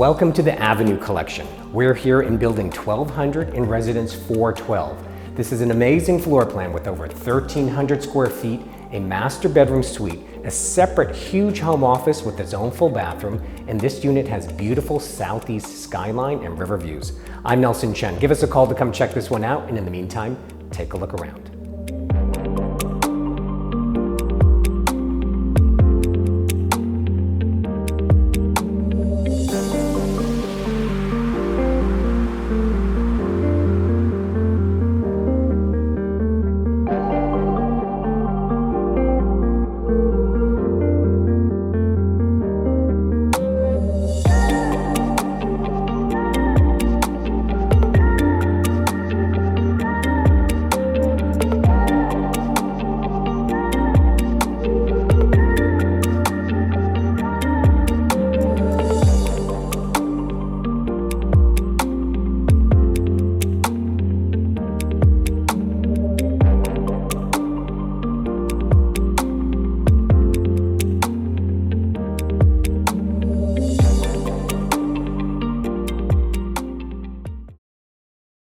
Welcome to the Avenue Collection. We're here in building 1200 in residence 412. This is an amazing floor plan with over 1,300 square feet, a master bedroom suite, a separate huge home office with its own full bathroom, and this unit has beautiful southeast skyline and river views. I'm Nelson Chen. Give us a call to come check this one out, and in the meantime, take a look around.